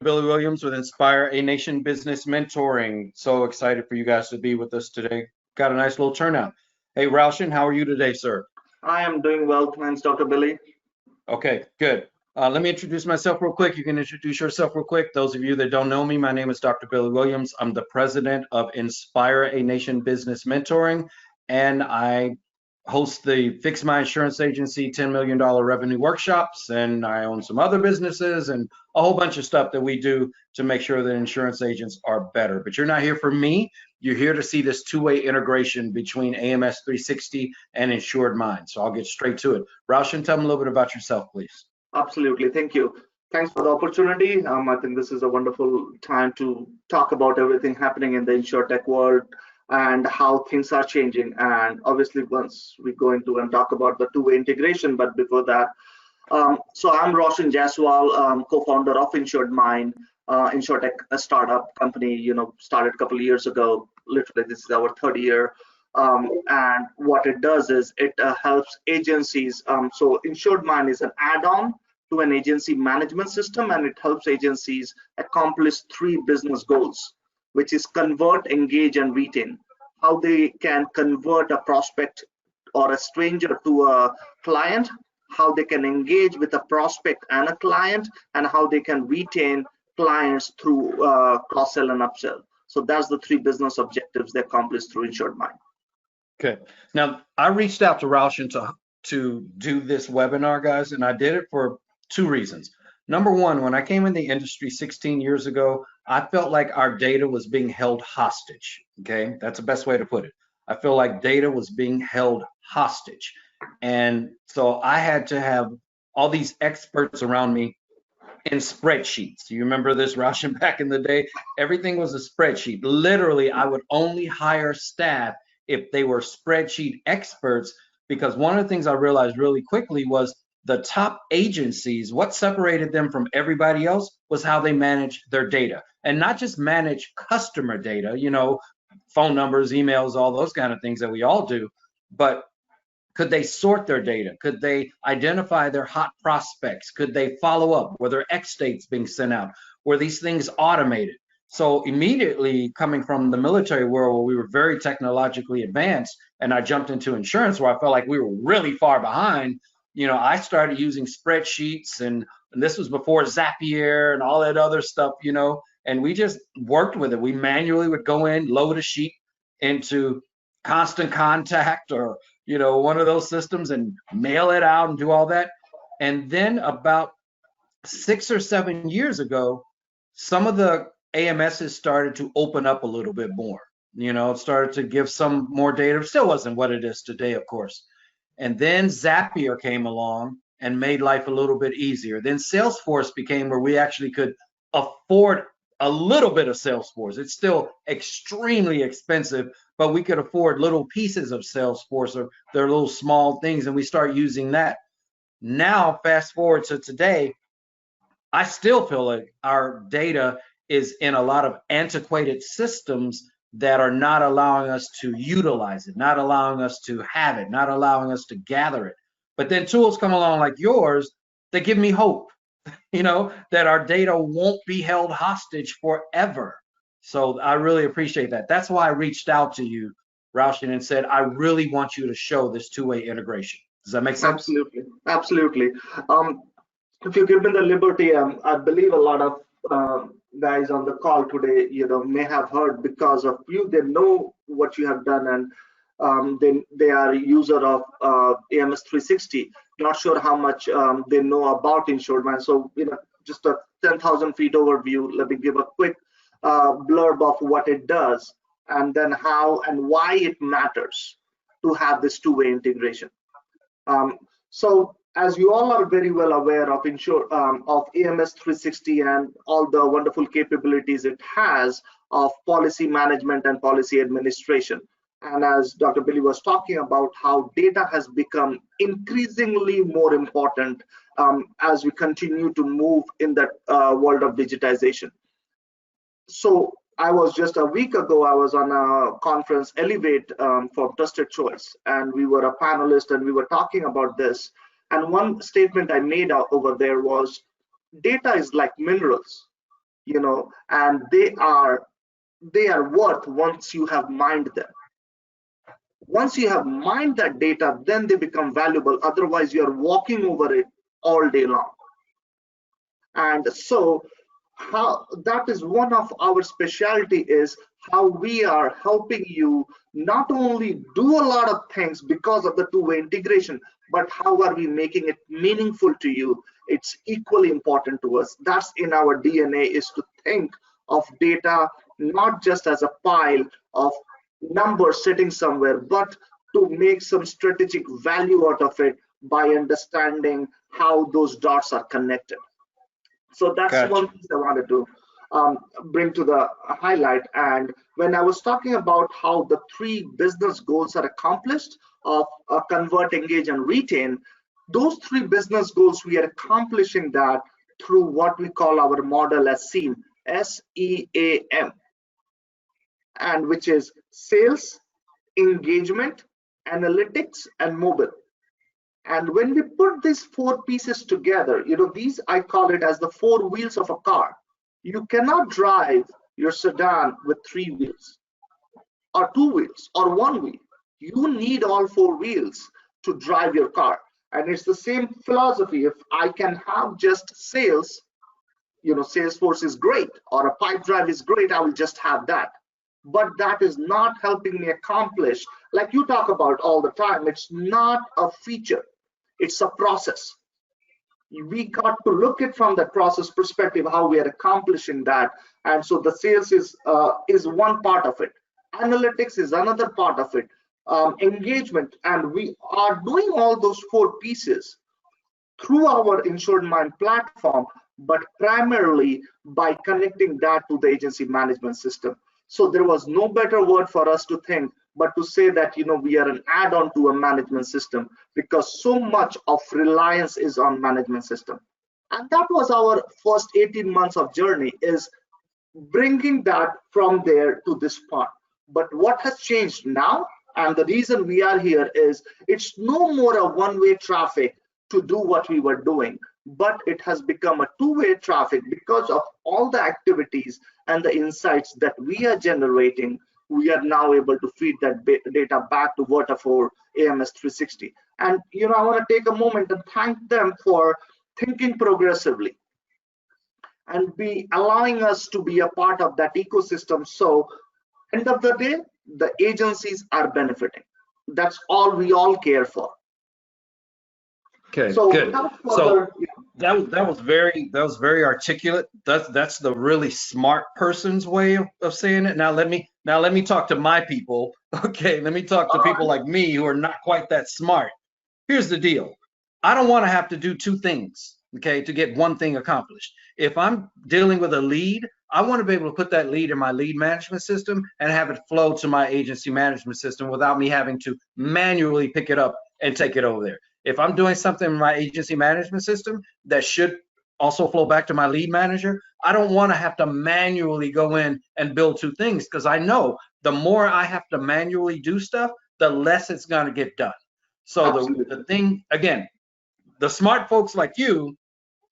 Billy Williams with Inspire a Nation Business Mentoring. So excited for you guys to be with us today. Got a nice little turnout. Hey, Raution, how are you today, sir? I am doing well, thanks, Dr. Billy. Okay, good. Let me introduce myself real quick. You can introduce yourself real quick. Those of you that don't know me, my name is Dr. Billy Williams. I'm the president of Inspire a Nation Business Mentoring, and I host the Fix My Insurance Agency $10 million revenue workshops, and I own some other businesses and a whole bunch of stuff that we do to make sure that insurance agents are better. But you're not here for me. You're here to see this two-way integration between AMS360 and InsuredMine. So I'll get straight to it. Raution, tell them a little bit about yourself, please. Absolutely, thank you. Thanks for the opportunity. I think this is a wonderful time to talk about everything happening in the InsurTech world and how things are changing. And obviously, once we go into and talk about the two-way integration, but before that, so I'm Raution Jaiswal, co-founder of InsuredMine, InsurTech, a startup company, started a couple of years ago. Literally, this is our third year. And what it does is it helps agencies. So InsuredMine is an add-on to an agency management system, and it helps agencies accomplish three business goals, which is convert, engage, and retain. How they can convert a prospect or a stranger to a client, how they can engage with a prospect and a client, and how they can retain clients through cross-sell and upsell. So that's the three business objectives they accomplish through InsuredMine. Okay. Now, I reached out to Raution to do this webinar, guys, and I did it for two reasons. Number one, when I came in the industry 16 years ago, I felt like our data was being held hostage. Okay, that's the best way to put it. I feel like data was being held hostage. And so I had to have all these experts around me in spreadsheets. You remember this, Raution, back in the day? Everything was a spreadsheet. Literally, I would only hire staff if they were spreadsheet experts, because one of the things I realized really quickly was the top agencies, what separated them from everybody else was how they manage their data, and not just manage customer data, phone numbers, emails, all those kind of things that we all do, but could they sort their data? Could they identify their hot prospects? Could they follow up? Were there X states being sent out? Were these things automated? So immediately coming from the military world where we were very technologically advanced, and I jumped into insurance where I felt like we were really far behind, I started using spreadsheets, and this was before Zapier and all that other stuff, and we just worked with it. We manually would go in, load a sheet into Constant Contact or, one of those systems and mail it out and do all that. And then about 6 or 7 years ago, some of the AMSs started to open up a little bit more. It started to give some more data. It still wasn't what it is today, of course. And then Zapier came along and made life a little bit easier. Then Salesforce became where we actually could afford a little bit of Salesforce. It's still extremely expensive, but we could afford little pieces of Salesforce, or their little small things, and we start using that. Now, fast forward to today, I still feel like our data is in a lot of antiquated systems that are not allowing us to utilize it, not allowing us to have it, not allowing us to gather it. But then tools come along like yours that give me hope, that our data won't be held hostage forever. So I really appreciate that. That's why I reached out to you, Raution, and said, I really want you to show this two-way integration. Does that make sense? Absolutely. If you give me the liberty, I believe a lot of guys on the call today, may have heard because of you. They know what you have done, and they are a user of AMS360. Not sure how much they know about InsuredMine. So, just a 10,000 feet overview. Let me give a quick blurb of what it does, and then how and why it matters to have this two-way integration. So, as you all are very well aware of AMS360 and all the wonderful capabilities it has of policy management and policy administration. And as Dr. Billy was talking about, how data has become increasingly more important as we continue to move in that world of digitization. So I was just a week ago, I was on a conference, Elevate, for Trusted Choice, and we were a panelist and we were talking about this. And one statement I made out over there was, data is like minerals. and they are worth once you have mined them. Once you have mined that data, then they become valuable. Otherwise, you're walking over it all day long. And so how that is one of our specialty, is how we are helping you not only do a lot of things because of the two-way integration, but how are we making it meaningful to you? It's equally important to us. That's in our DNA, is to think of data not just as a pile of numbers sitting somewhere, but to make some strategic value out of it by understanding how those dots are connected. So that's Gotcha. one thing I wanted to bring to the highlight. And when I was talking about how the 3 business goals are accomplished of convert, engage, and retain, those 3 business goals, we are accomplishing that through what we call our model as SEAM, SEAM, and which is sales, engagement, analytics, and mobile. And when we put these 4 pieces together, these, I call it as the 4 wheels of a car. You cannot drive your sedan with 3 wheels or 2 wheels or 1 wheel. You need all 4 wheels to drive your car. And it's the same philosophy. If I can have just sales, Salesforce is great, or a pipe drive is great, I will just have that. But that is not helping me accomplish, like you talk about all the time, it's not a feature, it's a process. We got to look at from that process perspective, how we are accomplishing that. And so the sales is one part of it. Analytics is another part of it. Engagement, and we are doing all those 4 pieces through our InsuredMine platform, but primarily by connecting that to the agency management system. So there was no better word for us to think but to say that we are an add-on to a management system, because so much of reliance is on management system. And that was our first 18 months of journey, is bringing that from there to this part. But what has changed now, and the reason we are here, is it's no more a one-way traffic to do what we were doing, but it has become a two-way traffic because of all the activities and the insights that we are generating. We are now able to feed that data back to Vertafore AMS360. And I want to take a moment and thank them for thinking progressively and be allowing us to be a part of that ecosystem. So end of the day, the agencies are benefiting. That's all we all care for. Okay, so good. So that was very articulate. That's the really smart person's way of saying it. Now let me talk to my people. Okay, let me talk to people like me who are not quite that smart. Here's the deal. I don't want to have to do 2 things, okay, to get one thing accomplished. If I'm dealing with a lead, I want to be able to put that lead in my lead management system and have it flow to my agency management system without me having to manually pick it up and take it over there. If I'm doing something in my agency management system that should also flow back to my lead manager, I don't want to have to manually go in and build 2 things, because I know the more I have to manually do stuff, the less it's going to get done. So the thing, again, the smart folks like you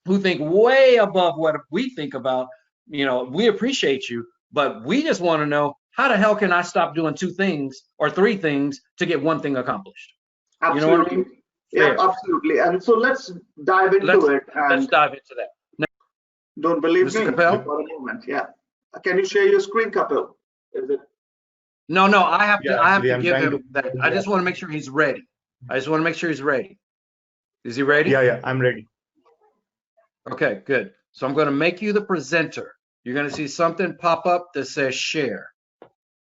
who think way above what we think about, we appreciate you, but we just want to know, how the hell can I stop doing 2 things or 3 things to get one thing accomplished? Absolutely. You know what I mean? Yeah, absolutely. And so let's dive into it. And let's dive into that. Now, don't believe Mr. me Kapil? for a moment. Yeah. Can you share your screen, Kapil? Is it? No, I have to give him that. I Yeah. just want to make sure he's ready. Is he ready? Yeah, I'm ready. Okay, good. So I'm going to make you the presenter. You're going to see something pop up that says share.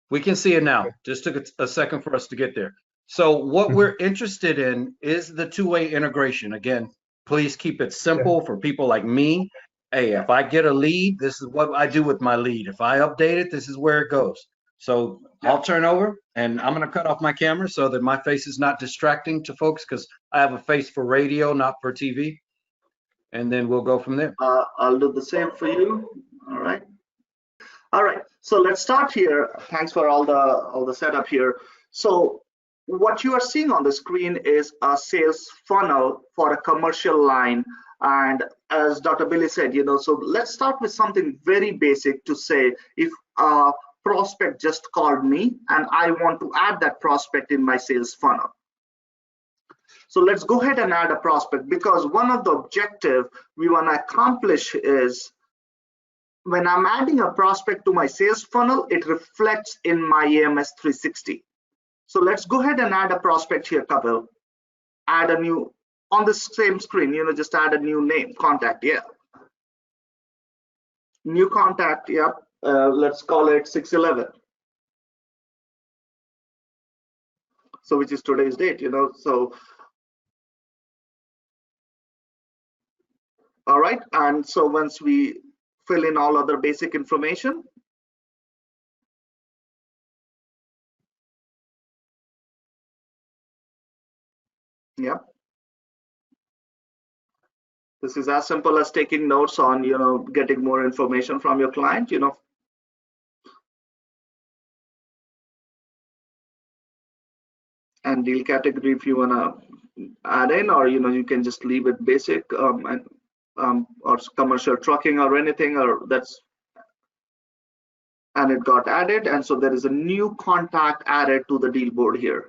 We can see it now. Just took a second for us to get there. So what we're interested in is the 2-way integration. Again, please keep it simple for people like me. Hey, if I get a lead, this is what I do with my lead. If I update it, this is where it goes. So I'll turn over, and I'm going to cut off my camera so that my face is not distracting to folks, because I have a face for radio, not for TV. And then we'll go from there. I'll do the same for you. All right. So let's start here. Thanks for all the setup here. So what you are seeing on the screen is a sales funnel for a commercial line And as Dr. Billy said, so let's start with something very basic to say, if a prospect just called me and I want to add that prospect in my sales funnel. So let's go ahead and add a prospect, because one of the objectives we want to accomplish is, when I'm adding a prospect to my sales funnel, it reflects in my AMS360. So let's go ahead and add a prospect here, Kapil. Add a new, on the same screen, just add a new name, contact, yeah. New contact, yeah. Let's call it 611. So which is today's date, so. All right, and so once we fill in all other basic information, yeah, this is as simple as taking notes on, getting more information from your client, and deal category if you want to add in, or you can just leave it basic, or commercial trucking or anything, or that's, and it got added. And so there is a new contact added to the deal board here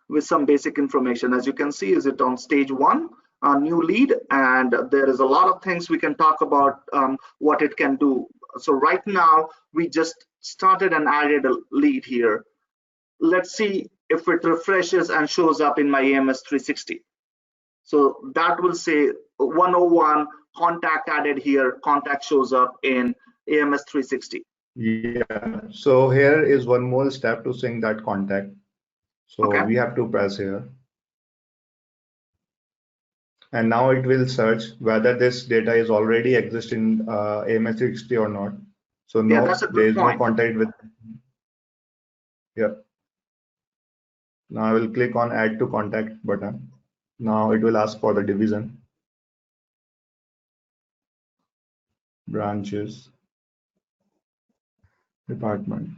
with some basic information. As you can see, is it on stage 1, a new lead, and there is a lot of things we can talk about, what it can do. So right now we just started and added a lead here. Let's see if it refreshes and shows up in my AMS360. So that will say 101 contact added here, contact shows up in AMS360. Yeah, so here is one more step to sync that contact. So Okay. We have to press here. And now it will search whether this data is already exist in AMS360 or not. So no, yeah, there is no contact with. Yeah. Now I will click on add to contact button. Now it will ask for the division, branches, department.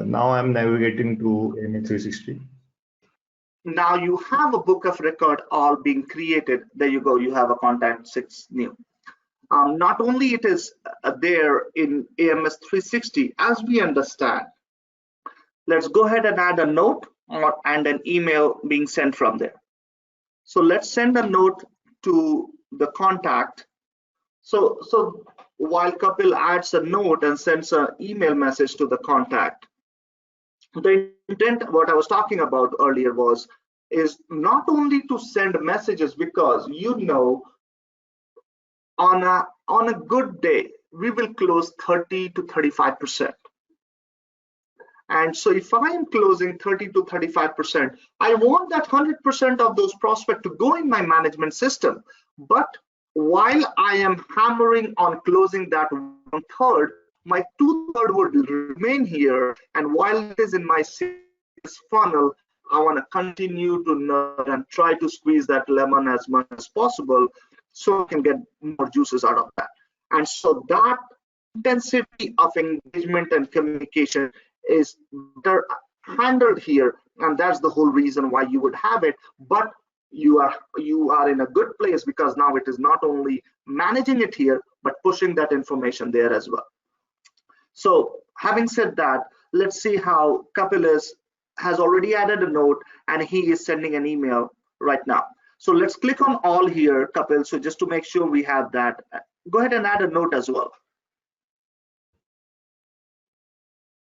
Now I'm navigating to AMS360. Now you have a book of record all being created. There you go, you have a contact 6 new. Not only it is there in AMS360, as we understand, let's go ahead and add a note and an email being sent from there. So let's send a note to the contact. So while Kapil adds a note and sends an email message to the contact, the intent, what I was talking about earlier is not only to send messages, because on a good day we will close 30 to 35%. And so if I am closing 30 to 35%, I want that 100% of those prospects to go in my management system. But while I am hammering on closing that 1/3, my 2/3 would remain here. And while it is in my sales funnel, I want to continue to nurture and try to squeeze that lemon as much as possible so I can get more juices out of that. And so that intensity of engagement and communication is better handled here, and that's the whole reason why you would have it. But you are in a good place, because now it is not only managing it here but pushing that information there as well. So having said that, let's see how Kapil has already added a note and he is sending an email right now. So let's click on all here, Kapil. So just to make sure we have that, go ahead and add a note as well.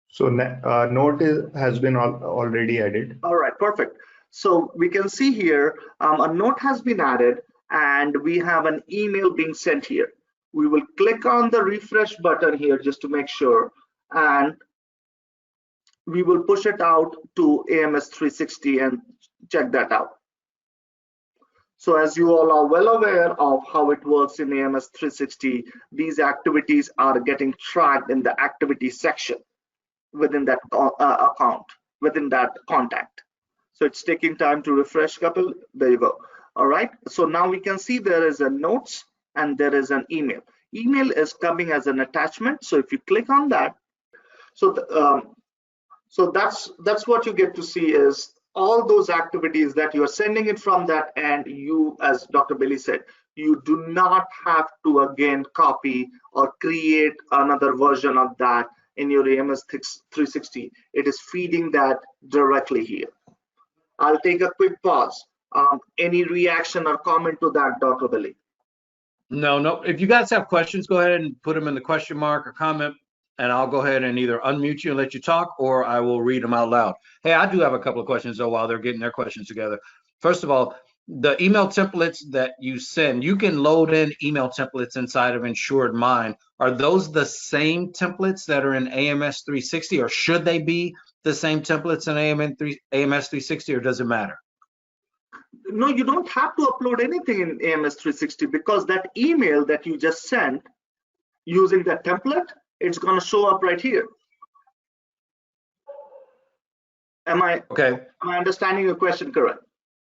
So note has been already added. All right, perfect. So we can see here a note has been added and we have an email being sent here. We will click on the refresh button here just to make sure, and we will push it out to AMS360 and check that out. So as you all are well aware of how it works in AMS360, these activities are getting tracked in the activity section within that account, within that contact. So it's taking time to refresh, Kapil. There you go. All right, so now we can see there is a notes and there is an email. email is coming as an attachment. So if you click on that, so that's what you get to see is all those activities that you are sending it from that, and you, as Dr. Billy said, you do not have to again copy or create another version of that in your AMS360. It is feeding that directly here. I'll take a quick pause. Any reaction or comment to that, Dr. Billy? No. If you guys have questions, go ahead and put them in the question mark or comment, and I'll go ahead and either unmute you and let you talk, or I will read them out loud. Hey, I do have a couple of questions though while they're getting their questions together. First of all, the email templates that you send, you can load in email templates inside of InsuredMine. Are those the same templates that are in AMS360, or should they be the same templates in AMS360, or does it matter? No, you don't have to upload anything in AMS360, because that email that you just sent using that template, it's going to show up right here. Am I understanding your question correct?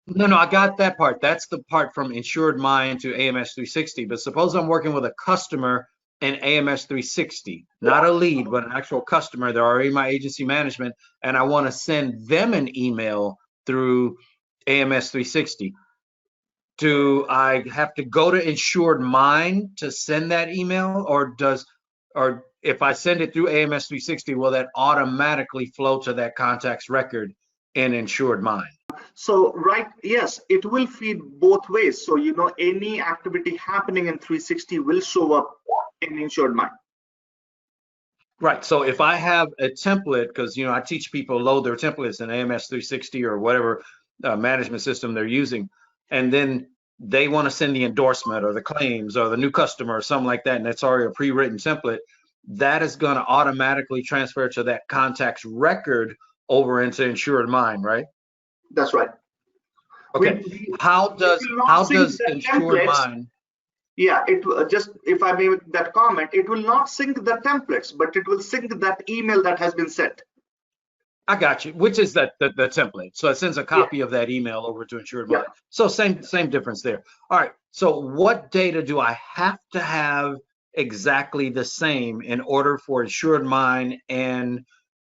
No, I got that part. That's the part from InsuredMine to AMS360. But suppose I'm working with a customer in AMS360, not a lead, but an actual customer. They're already my agency management, and I want to send them an email through AMS360. Do I have to go to InsuredMine to send that email, or if I send it through AMS360, will that automatically flow to that contact's record in InsuredMine? So yes, it will feed both ways. So any activity happening in 360 will show up in InsuredMine. Right. So if I have a template, because I teach people load their templates in AMS360 or whatever management system they're using, and then they want to send the endorsement or the claims or the new customer or something like that, and it's already a pre-written template, that is going to automatically transfer to that contact's record over into InsuredMine, right? That's right. Okay. How does InsuredMine? Yeah, just if I may make that comment, it will not sync the templates, but it will sync that email that has been sent. I got you. Which is the template. So it sends a copy of that email over to InsuredMine. Yeah. So same difference there. All right. So what data do I have to have exactly the same in order for InsuredMine and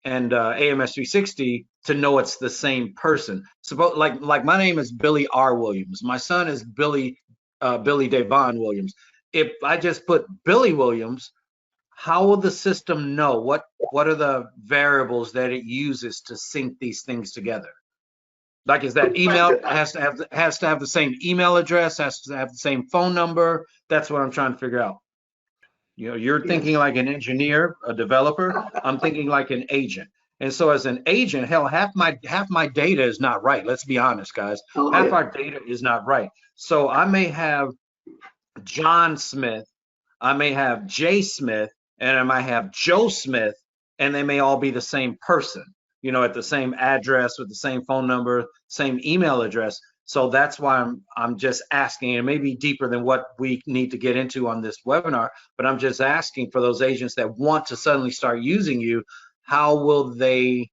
AMS360 to know it's the same person? Suppose like my name is Billy R. Williams. My son is Billy Devon Williams. If I just put Billy Williams, how will the system know? What are the variables that it uses to sync these things together? Like, is that email has to have the same email address, has to have the same phone number? That's what I'm trying to figure out. You're thinking like an engineer, a developer. I'm thinking like an agent. And so as an agent, hell, half my data is not right. Let's be honest, guys. Half our data is not right. So I may have John Smith, I may have Jay Smith, and I might have Joe Smith, and they may all be the same person, at the same address with the same phone number, same email address. So that's why I'm just asking, and maybe deeper than what we need to get into on this webinar, but I'm just asking for those agents that want to suddenly start using you, how will the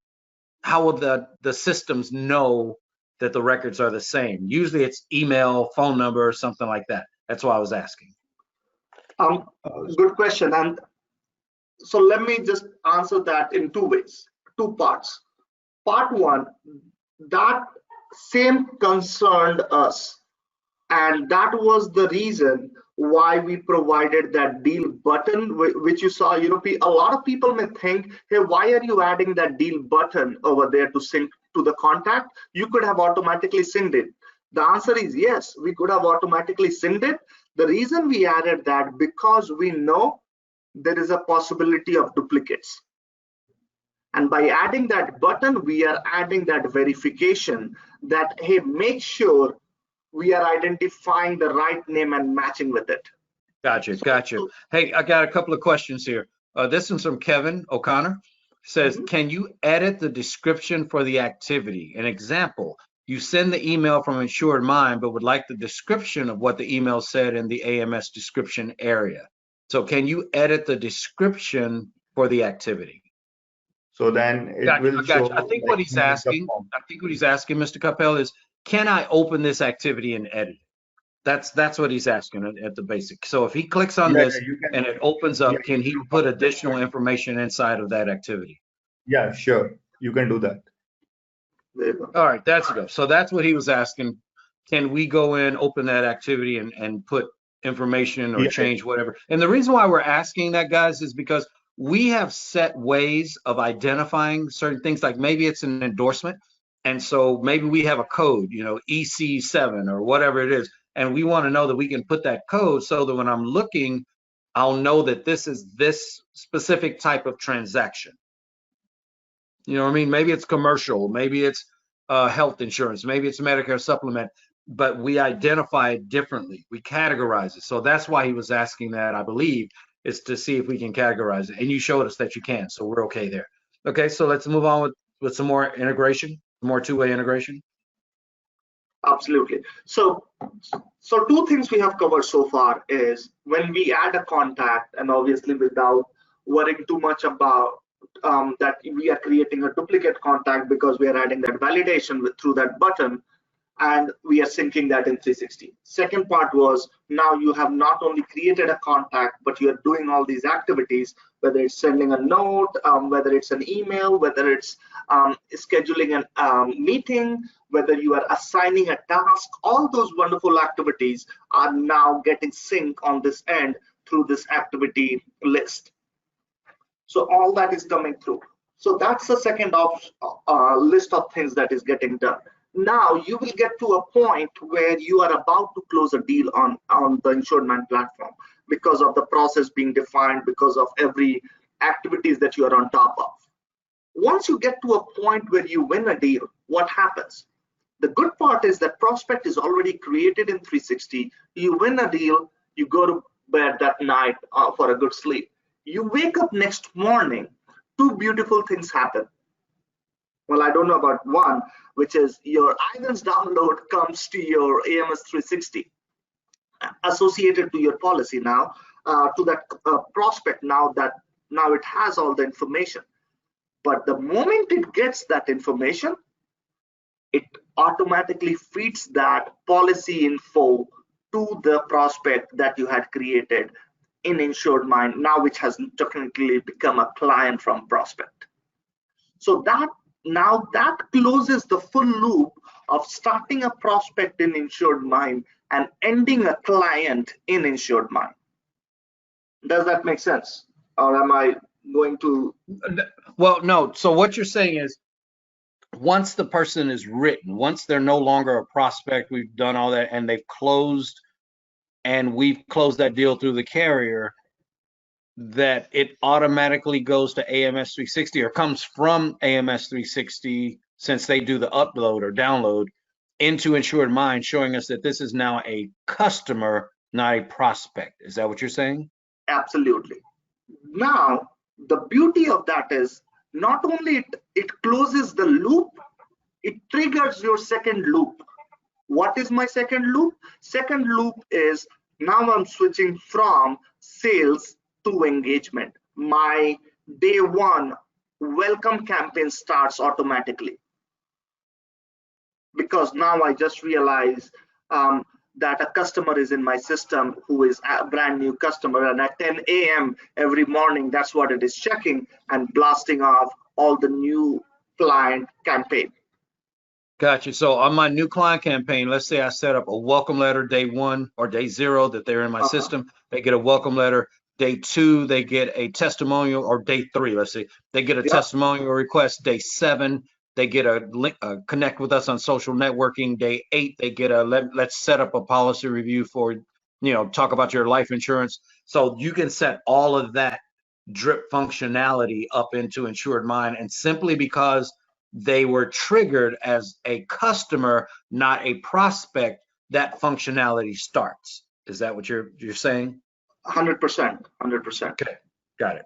systems know that the records are the same? Usually it's email, phone number, or something like that. That's why I was asking. Good question. And so let me just answer that in two parts. Part one, that same concerned us, and that was the reason why we provided that deal button, which you saw. A lot of people may think, hey, why are you adding that deal button over there to sync to the contact? You could have automatically synced it. The answer is yes, we could have automatically synced it. The reason we added that, because we know there is a possibility of duplicates. And by adding that button, we are adding that verification that, hey, make sure we are identifying the right name and matching with it. Gotcha. Hey, I got a couple of questions here. This one's from Kevin O'Connor. Says, can you edit the description for the activity? An example, you send the email from InsuredMine, but would like the description of what the email said in the AMS description area. So can you edit the description for the activity? So then it will show. I think what he's asking, Mr. Capel, is, can I open this activity and edit it? That's what he's asking at the basic. So if he clicks on Yeah, this you can. and it opens Yeah, up, can he you put can additional information inside of that activity? Yeah, sure. You can do that. There you go. All right, that's good. So that's what he was asking. Can we go in, open that activity and put information or Yeah, change whatever? And the reason why we're asking that, guys, is because we have set ways of identifying certain things, like maybe it's an endorsement. And so maybe we have a code, EC7 or whatever it is. And we want to know that we can put that code so that when I'm looking, I'll know that this is this specific type of transaction. You know what I mean? Maybe it's commercial, maybe it's health insurance, maybe it's Medicare supplement, but we identify it differently. We categorize it. So that's why he was asking that, I believe, is to see if we can categorize it. And you showed us that you can, so we're okay there. Okay, so let's move on with some more integration, more two-way integration. Absolutely. So two things we have covered so far is when we add a contact, and obviously without worrying too much about that we are creating a duplicate contact because we are adding that validation through that button, and we are syncing that in 360. Second part was now you have not only created a contact, but you are doing all these activities, whether it's sending a note, whether it's an email, whether it's scheduling a meeting, whether you are assigning a task. All those wonderful activities are now getting synced on this end through this activity list. So all that is coming through. So that's the second list of things that is getting done. Now you will get to a point where you are about to close a deal on the InsuredMine platform because of the process being defined, because of every activities that you are on top of. Once you get to a point where you win a deal, what happens? The good part is that prospect is already created in 360. You win a deal, you go to bed that night for a good sleep. You wake up next morning, two beautiful things happen. Well, I don't know about one, which is your InsuredMine download comes to your AMS360 associated to your policy now, to that prospect now it has all the information. But the moment it gets that information, it automatically feeds that policy info to the prospect that you had created in InsuredMine now, which has technically become a client from prospect. So that closes the full loop of starting a prospect in InsuredMine and ending a client in InsuredMine. Does that make sense? Or am I going to? Well, no. So what you're saying is, once the person is written, once they're no longer a prospect, we've done all that and they've closed, and we've closed that deal through the carrier, that it automatically goes to AMS360 or comes from AMS360, since they do the upload or download, into InsuredMine, showing us that this is now a customer, not a prospect. Is that what you're saying? Absolutely. Now, the beauty of that is not only it closes the loop, it triggers your second loop. What is my second loop? Second loop is now I'm switching from sales to engagement. My day one welcome campaign starts automatically, because now I just realized that a customer is in my system who is a brand new customer, and at 10 a.m. every morning, that's what it is checking and blasting off all the new client campaign. Gotcha. So on my new client campaign, let's say I set up a welcome letter day 1 or day 0 that they're in my system. They get a welcome letter. Day 2, they get a testimonial, or day 3, let's say they get a testimonial request. Day 7, they get a link, connect with us on social networking. Day 8, they get a let's set up a policy review for, talk about your life insurance. So you can set all of that drip functionality up into InsuredMine, and simply because they were triggered as a customer, not a prospect, that functionality starts. Is that what you're saying? 100%, 100%. Okay, got it.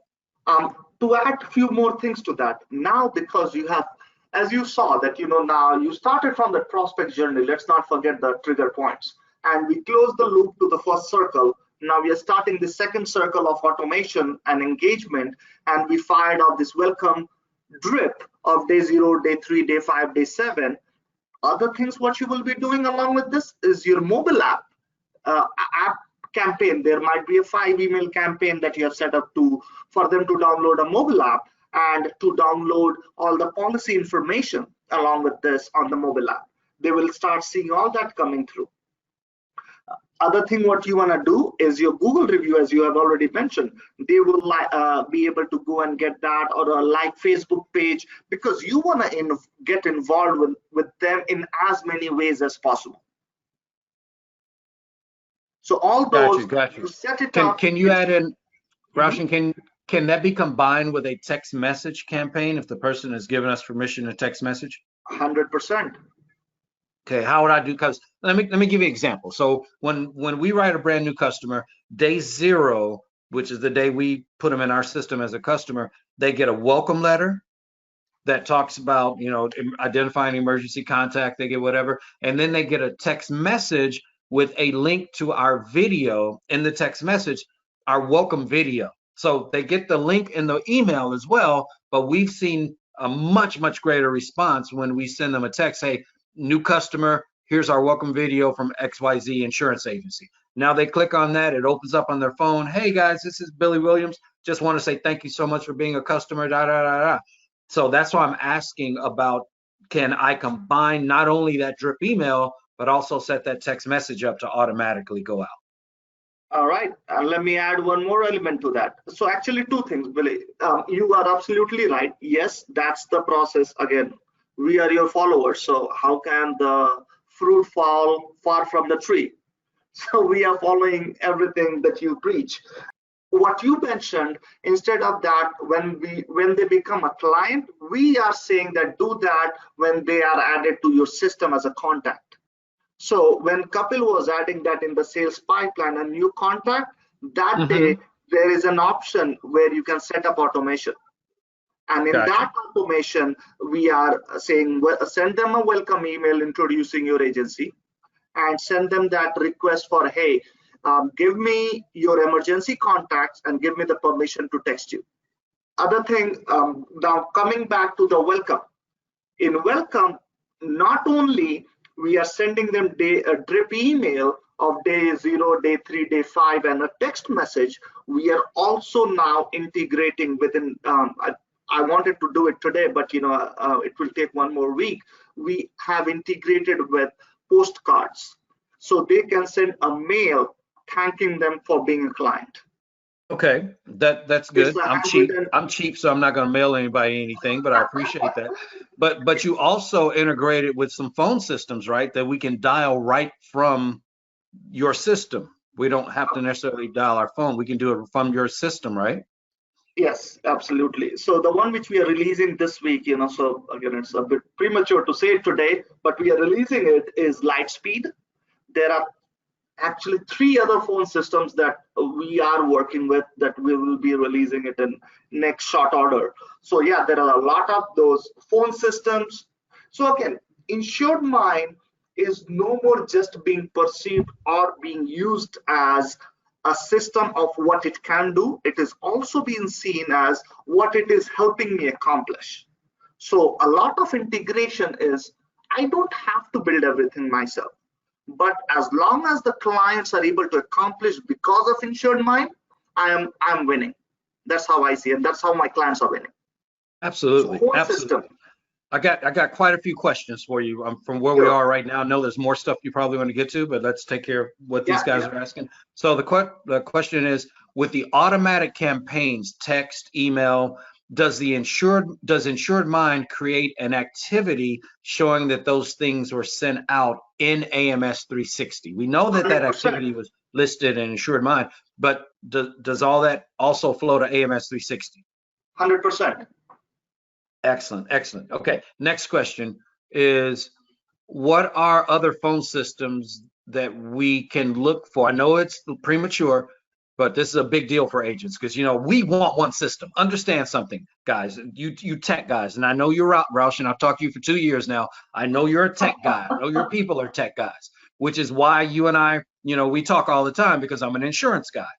To add a few more things to that, now because you have, as you saw that, now you started from the prospect journey. Let's not forget the trigger points, and we closed the loop to the first circle. Now we are starting the second circle of automation and engagement, and we fired off this welcome drip of day 0, day 3, day 5, day 7. Other things what you will be doing along with this is your mobile app. app campaign. There might be a 5 email campaign that you have set up for them to download a mobile app and to download all the policy information along with this on the mobile app. They will start seeing all that coming through. Other thing what you want to do is your Google review, as you have already mentioned, they will be able to go and get that, or a like Facebook page, because you want to get involved with them in as many ways as possible. So all those, Got you. You set it up. Can you add in, Raution, can that be combined with a text message campaign if the person has given us permission to text message? 100%. Okay, how would I do? Because let me give you an example. So when we write a brand new customer, day 0, which is the day we put them in our system as a customer, they get a welcome letter that talks about, you know, identifying emergency contact. They get whatever, and then they get a text message with a link to our video in the text message, our welcome video. So they get the link in the email as well, but we've seen a much greater response when we send them a text, hey, new customer, here's our welcome video from XYZ insurance agency. Now they click on that, it opens up on their phone. Hey guys, this is Billy Williams. Just want to say thank you so much for being a customer, da da da da. So that's why I'm asking about, can I combine not only that drip email, but also set that text message up to automatically go out? All right, let me add one more element to that. So actually 2 things, Billy. You are absolutely right. Yes, that's the process. Again, we are your followers, so how can the fruit fall far from the tree? So we are following everything that you preach. What you mentioned, instead of that, when they become a client, we are saying that do that when they are added to your system as a contact. So when Kapil was adding that in the sales pipeline, a new contact, that day there is an option where you can set up automation. And in that automation, we are saying, send them a welcome email introducing your agency, and send them that request for, hey, give me your emergency contacts and give me the permission to text you. Other thing, now coming back to the welcome. In welcome, not only we are sending them a drip email of day 0, day 3, day 5, and a text message, we are also now integrating within, I wanted to do it today, but you know, it will take 1 more week. We have integrated with postcards, so they can send a mail thanking them for being a client. Okay, that's good. I'm cheap, so I'm not going to mail anybody anything, but I appreciate that. But you also integrated with some phone systems, right? That we can dial right from your system. We don't have to necessarily dial our phone. We can do it from your system, right? Yes, absolutely. So the one which we are releasing this week, you know, so again, it's a bit premature to say it today, but we are releasing it, is Lightspeed. There are actually 3 other phone systems that we are working with that we will be releasing it in next short order. So yeah, there are a lot of those phone systems. So again, InsuredMine is no more just being perceived or being used as a system of what it can do. It is also being seen as what it is helping me accomplish. So a lot of integration is, I don't have to build everything myself. But as long as the clients are able to accomplish because of InsuredMine, I'm winning. That's how I see it. That's how my clients are winning. Absolutely. So Absolutely. System. I got quite a few questions for you. From where we are right now. I know there's more stuff you probably want to get to, but let's take care of what these guys are asking. So the question is, with the automatic campaigns, text, email, does InsuredMine create an activity showing that those things were sent out in AMS360? We know that 100%. Activity was listed in InsuredMine, but does all that also flow to AMS360? 100%. Excellent. Okay, next question is, what are other phone systems that we can look for? I know it's premature, but this is a big deal for agents, because you know we want one system. Understand something, guys, you tech guys, and I know you're Raution. I've talked to you for 2 years now. I know you're a tech guy. I know your people are tech guys, which is why you and I, you know, we talk all the time, because I'm an insurance guy.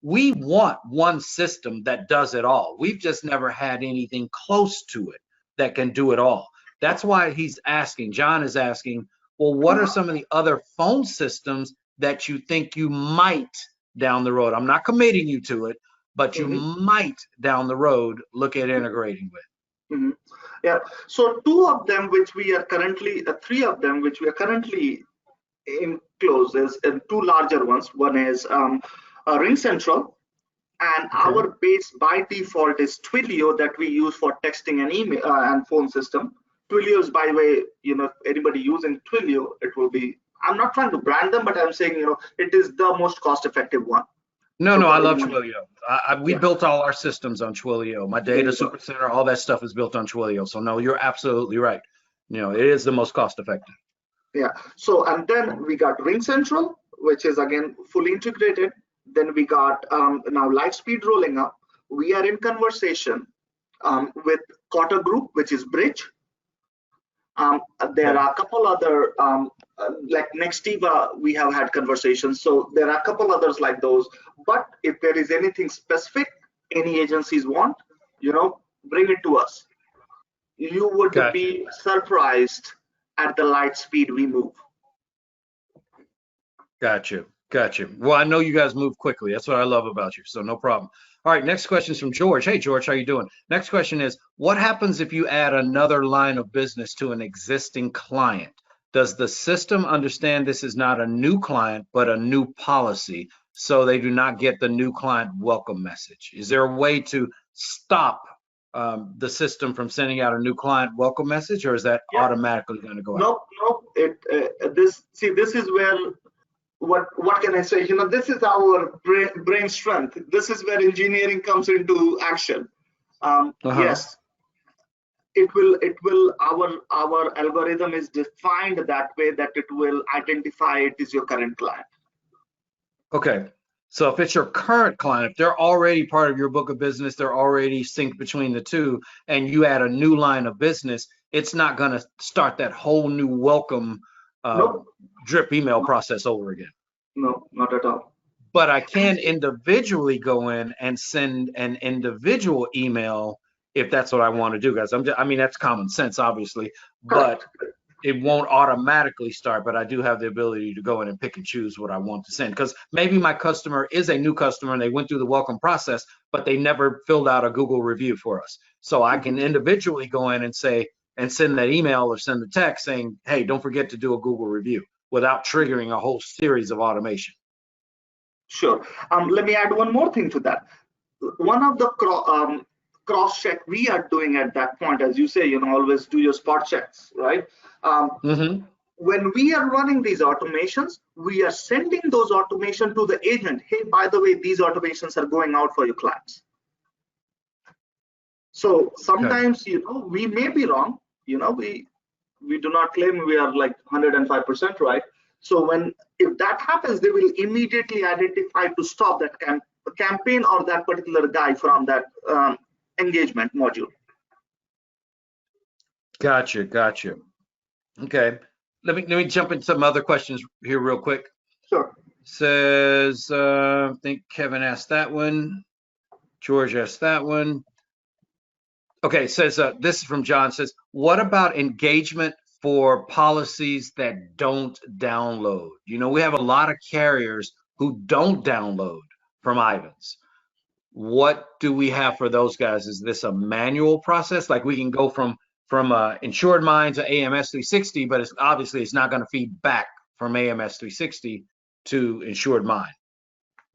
We want one system that does it all. We've just never had anything close to it that can do it all. That's why he's asking, John is asking, well, what are some of the other phone systems that you think you might down the road? I'm not committing you to it, but you might down the road look at integrating with. Yeah. So two of them, which we are currently, three of them, which we are currently in close, is two larger ones. One is Ring Central, and our base by default is Twilio that we use for texting and email and phone system. Twilio is, by the way, if anybody using Twilio, it will be, I'm not trying to brand them, but I'm saying, it is the most cost-effective one. No, I love Twilio. We built all our systems on Twilio. My data supercenter, all that stuff is built on Twilio. So no, you're absolutely right. It is the most cost-effective. Yeah. So, and then we got Ring Central, which is again fully integrated. Then we got now Lightspeed rolling up. We are in conversation with Cotter Group, which is Bridge. There are a couple other, like Nextiva, we have had conversations. So there are a couple others like those. But if there is anything specific any agencies want, bring it to us. You would be surprised at the light speed we move. Gotcha. Well, I know you guys move quickly. That's what I love about you. So no problem. All right, next question is from George. Hey, George, how you doing? Next question is, what happens if you add another line of business to an existing client? Does the system understand this is not a new client, but a new policy, so they do not get the new client welcome message? Is there a way to stop the system from sending out a new client welcome message, or is that automatically going to go out? Nope. This is where, what can I say? This is our brain strength. This is where engineering comes into action. Yes, it will. Our algorithm is defined that way that it will identify it is your current client. Okay. So if it's your current client, if they're already part of your book of business, they're already synced between the two, and you add a new line of business, it's not going to start that whole new welcome drip email process over again. No, not at all. But I can individually go in and send an individual email if that's what I want to do, guys. I mean, that's common sense, obviously, but it won't automatically start. But I do have the ability to go in and pick and choose what I want to send, because maybe my customer is a new customer and they went through the welcome process, but they never filled out a Google review for us. So I can individually go in and say, and send that email or send the text saying, hey, don't forget to do a Google review, without triggering a whole series of automation. Sure. Let me add one more thing to that. One of the cross check we are doing at that point, as you say, always do your spot checks, right? When we are running these automations, we are sending those automation to the agent. Hey, by the way, these automations are going out for your clients. So sometimes, we may be wrong. We do not claim we are like 105% right. So if that happens, they will immediately identify to stop that campaign or that particular guy from that engagement module. Gotcha. Okay, let me jump into some other questions here real quick. Sure. Says, I think Kevin asked that one. George asked that one. Okay, says, this is from John, says, what about engagement for policies that don't download? We have a lot of carriers who don't download from Ivans. What do we have for those guys? Is this a manual process? Like we can go from InsuredMine to AMS360, but it's not going to feed back from AMS360 to InsuredMine.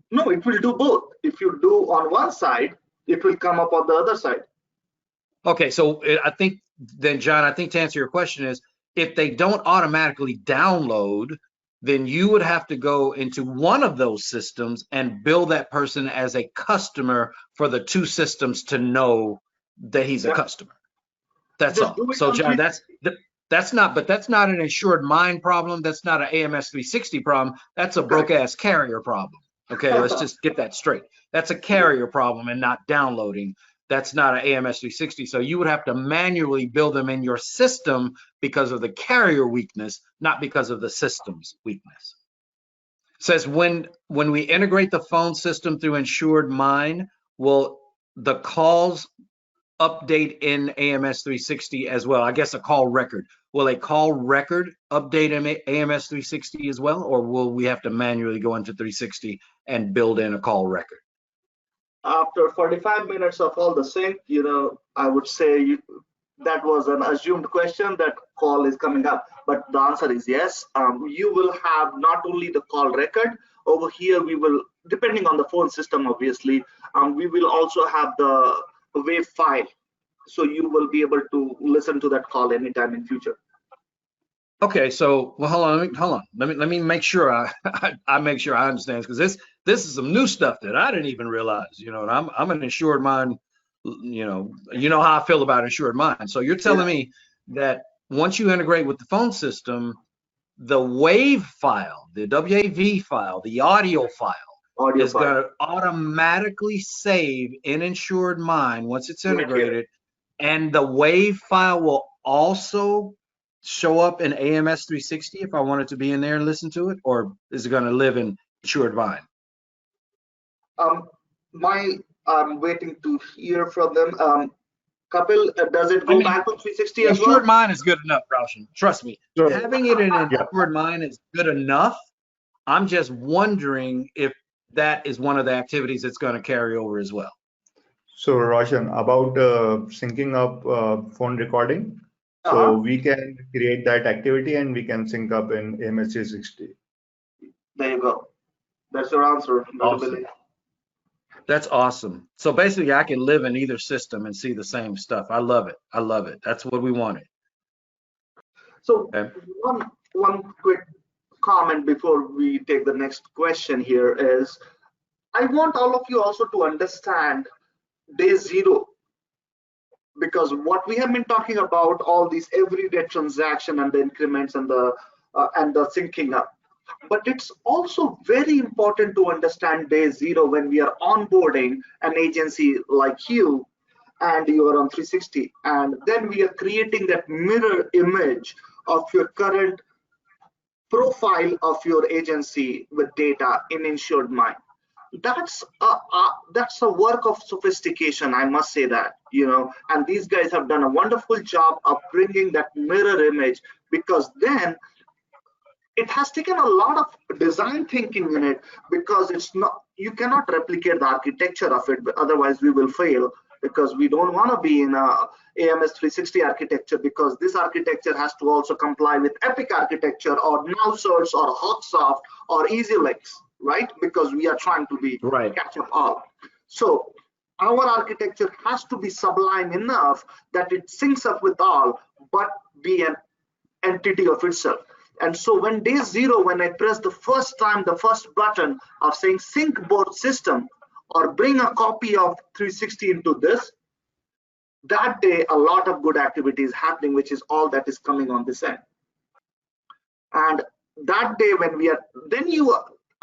No, it will do both. If you do on one side, it will come up on the other side. Okay, so I think then, John, to answer your question is, if they don't automatically download, then you would have to go into one of those systems and bill that person as a customer for the two systems to know that he's a customer. That's all. So, John, that's not an InsuredMine problem. That's not an AMS360 problem. That's a broke-ass carrier problem. Okay, let's just get that straight. That's a carrier problem and not downloading. That's not an AMS360. So you would have to manually build them in your system because of the carrier weakness, not because of the system's weakness. It says when we integrate the phone system through InsuredMine, will the calls update in AMS360 as well? I guess a call record. will a call record update AMS 360 as well, or will we have to manually go into 360 and build in a call record? After 45 minutes of all the sync, I would say that was an assumed question that call is coming up, but the answer is yes. You will have not only the call record over here, we will, depending on the phone system, obviously, we will also have the WAV file. So you will be able to listen to that call anytime in future. Okay, so well, hold on. Let me make sure I make sure I understand, because this is some new stuff that I didn't even realize. And I'm an InsuredMine. You know how I feel about InsuredMine. So you're telling me that once you integrate with the phone system, the WAV file, the WAV file, the audio file is going to automatically save in InsuredMine once it's integrated, and the WAV file will also show up in AMS 360 if I wanted to be in there and listen to it, or is it going to live in InsuredMine? I'm waiting to hear from them. Kapil, does it go back to 360 as well? InsuredMine is good enough, Raution. Trust me. Sure. Having it in InsuredMine is good enough. I'm just wondering if that is one of the activities that's going to carry over as well. So Raution, about syncing up phone recording. So we can create that activity and we can sync up in AMS 360. There you go. That's your answer. Awesome. That's awesome. So basically I can live in either system and see the same stuff. I love it. I love it. That's what we wanted. So one quick comment before we take the next question here is, I want all of you also to understand day zero, because what we have been talking about, all these everyday transaction and the increments and the syncing up, but it's also very important to understand day zero when we are onboarding an agency like you and you are on 360, and then we are creating that mirror image of your current profile of your agency with data in InsuredMine. That's a work of sophistication, I must say that, and these guys have done a wonderful job of bringing that mirror image, because then it has taken a lot of design thinking in it, because you cannot replicate the architecture of it, but otherwise we will fail, because we don't want to be in a AMS 360 architecture, because this architecture has to also comply with Epic architecture or NowSearch or HawkSoft or EasyLex, right? Because we are trying to be catch up all. So our architecture has to be sublime enough that it syncs up with all, but be an entity of itself. And so when day zero, when I press the first button of saying sync board system or bring a copy of 360 into this, that day a lot of good activity is happening, which is all that is coming on this end. And that day when we are, then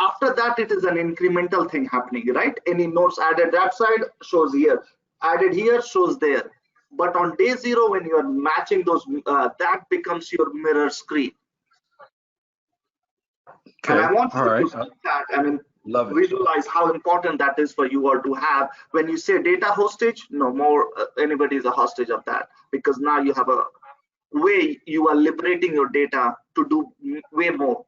after that it is an incremental thing happening, right? Any notes added that side shows here, added here shows there. But on day zero, when you are matching those, that becomes your mirror screen. Okay. And I want you to see that, I mean, visualize how important that is for you all to have. When you say data hostage, no more anybody is a hostage of that, because now you have a way you are liberating your data to do way more.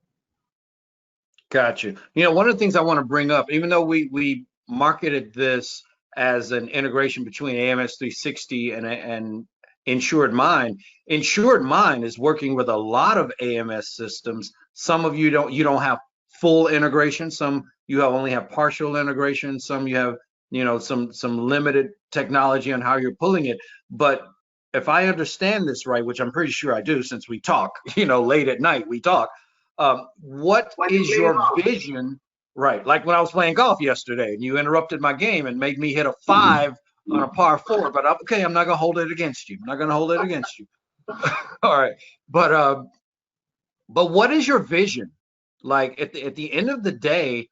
Got you. One of the things I want to bring up, even though we marketed this as an integration between AMS 360 and InsuredMine, InsuredMine is working with a lot of AMS systems. Some of you don't have full integration. Some you only have partial integration. Some you have some limited technology on how you're pulling it. But if I understand this right, which I'm pretty sure I do, since we talk, late at night we talk. What is your vision? Right, like when I was playing golf yesterday and you interrupted my game and made me hit a 5 on a par 4, but okay, I'm not gonna hold it against you. I'm not gonna hold it against you. All right, but what is your vision? Like at the end of the day,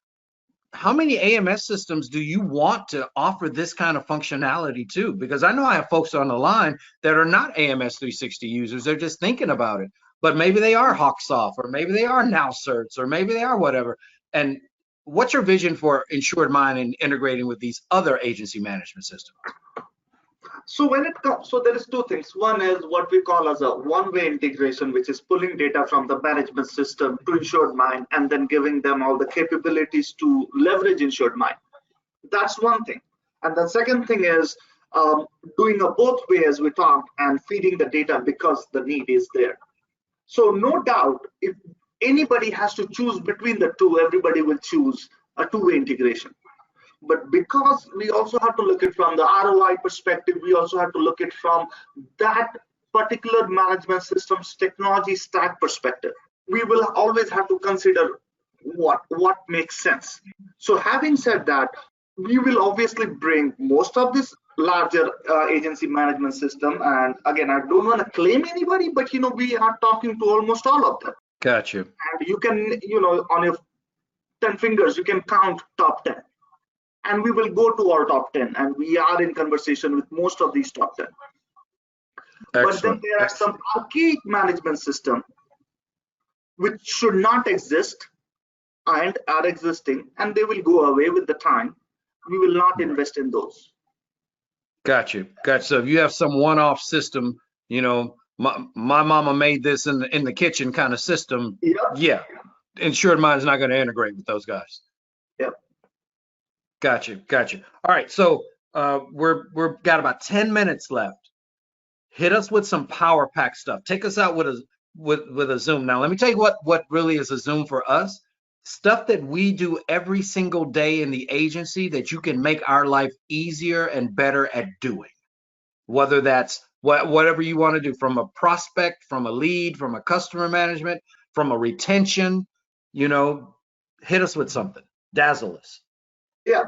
how many AMS systems do you want to offer this kind of functionality to? Because I know I have folks on the line that are not AMS 360 users. They're just thinking about it, but maybe they are HawkSoft, or maybe they are NowSearch, or maybe they are whatever. And what's your vision for InsuredMine and integrating with these other agency management systems? So when it comes, so there is two things. One is what we call as a one-way integration, which is pulling data from the management system to InsuredMine and then giving them all the capabilities to leverage InsuredMine. That's one thing. And the second thing is doing a both way, as we talked, and feeding the data because the need is there. So no doubt, if anybody has to choose between the two, everybody will choose a two-way integration. But because we also have to look at from the ROI perspective, we also have to look at from that particular management system's technology stack perspective. We will always have to consider what makes sense. So having said that, we will obviously bring most of this larger agency management system. And again, I don't want to claim anybody, but we are talking to almost all of them. Got you. And you can, on your 10 fingers, you can count top 10. And we will go to our top 10, and we are in conversation with most of these top 10. Excellent. But then there are some archaic management systems which should not exist and are existing, and they will go away with the time. We will not invest in those. Got you. So if you have some one-off system, my mama made this in the kitchen kind of system. Yep. Yeah, InsuredMine is not going to integrate with those guys. Yep. Got you. All right, so we're got about 10 minutes left. Hit us with some power pack stuff. Take us out with a Zoom. Now, let me tell you what really is a Zoom for us. Stuff that we do every single day in the agency that you can make our life easier and better at doing. Whether that's whatever you want to do, from a prospect, from a lead, from a customer management, from a retention, hit us with something. Dazzle us. Yeah.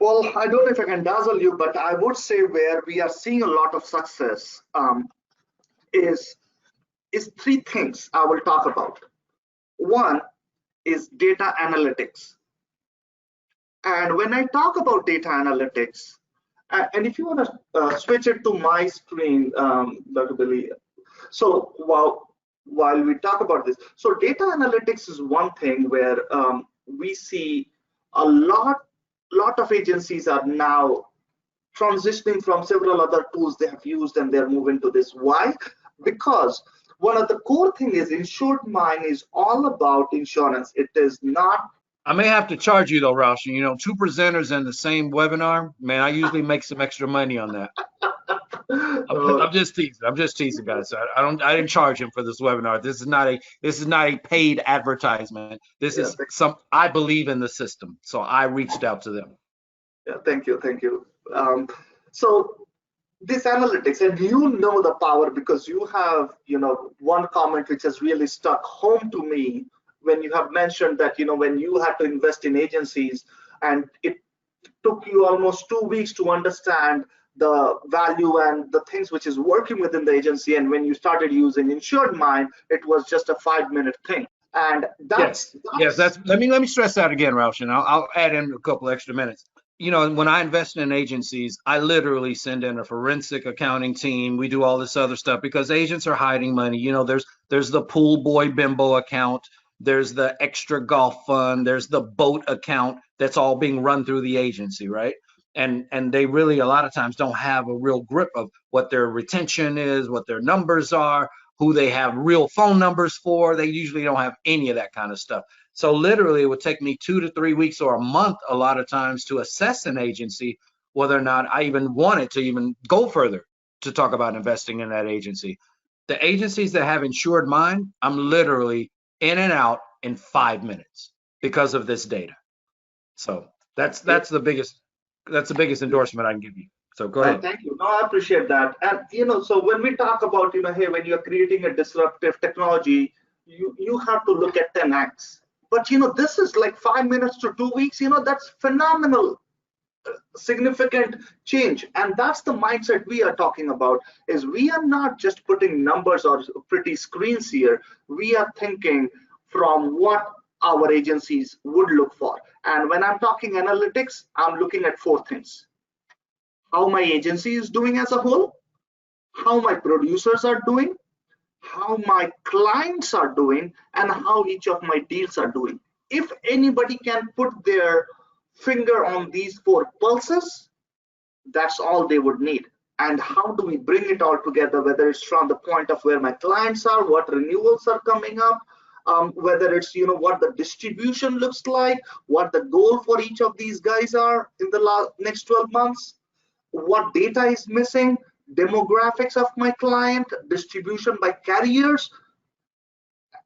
Well, I don't know if I can dazzle you, but I would say where we are seeing a lot of success is three things I will talk about. One is data analytics. And when I talk about data analytics, and if you want to switch it to my screen, Dr. Billy, so while we talk about this, so data analytics is one thing where we see a lot of agencies are now transitioning from several other tools they have used, and they're moving to this. Why? Because one of the core thing is InsuredMine is all about insurance. It is not. I may have to charge you though, Raution. Two presenters in the same webinar, man, I usually make some extra money on that. I'm just teasing, guys. I didn't charge him for this webinar. This is not a paid advertisement. This is I believe in the system, so I reached out to them. Yeah, thank you. So this analytics, and the power, because you have one comment which has really stuck home to me when you have mentioned that when you had to invest in agencies and it took you almost 2 weeks to understand the value and the things which is working within the agency, and when you started using InsuredMine, it was just a 5-minute thing. And that's let me stress that again, Raution. I'll add in a couple extra minutes. When I invest in agencies, I literally send in a forensic accounting team. We do all this other stuff because agents are hiding money. There's the pool boy bimbo account. There's the extra golf fund. There's the boat account that's all being run through the agency, right? And they really a lot of times don't have a real grip of what their retention is, what their numbers are, who they have real phone numbers for. They usually don't have any of that kind of stuff. So literally it would take me 2 to 3 weeks or a month a lot of times to assess an agency, whether or not I even wanted to even go further to talk about investing in that agency. The agencies that have InsuredMine, I'm literally in and out in 5 minutes because of this data. So that's the biggest endorsement I can give you. So go ahead. Thank you. No, I appreciate that. And so when we talk about hey, when you're creating a disruptive technology, you have to look at 10x. But this is like 5 minutes to 2 weeks. That's phenomenal, significant change. And that's the mindset we are talking about. Is we are not just putting numbers or pretty screens here. We are thinking from what our agencies would look for. And when I'm talking analytics, I'm looking at 4 things: how my agency is doing as a whole, how my producers are doing, how my clients are doing, and how each of my deals are doing. If anybody can put their finger on these 4 pulses, that's all they would need. and how do we bring it all together, whether it's from the point of where my clients are, what renewals are coming up, whether it's what the distribution looks like, what the goal for each of these guys are in the next 12 months, what data is missing, demographics of my client, distribution by carriers,